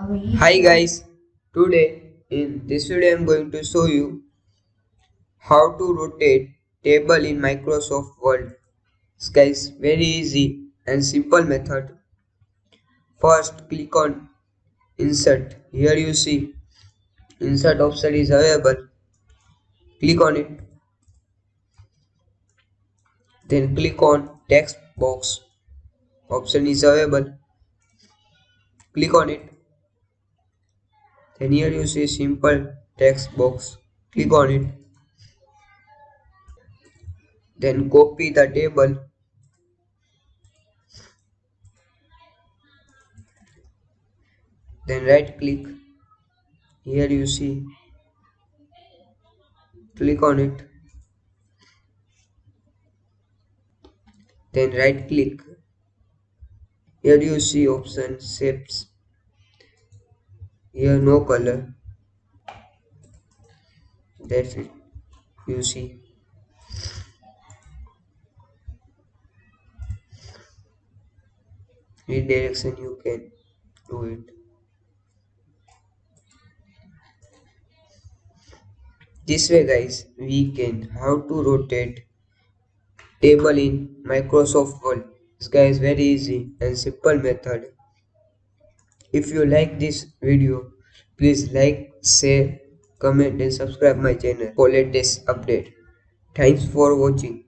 Hi guys, today in this video I am going to show you how to rotate table in Microsoft Word. This guys very easy and simple method. First click on insert. Here you see insert option is available. Click on it. Then click on text box. Option is available. Click on it. Then here you see simple text box. Click on it. Then copy the table. Then right click. Here you see, click on it. Then right click. Here you see option shapes. Here no color. That's it. You see. Redirection you can do it. This way guys we can how to rotate table in Microsoft Word. This guy is very easy and simple method. If you like this video, please like, share, comment and subscribe my channel for latest update. Thanks for watching.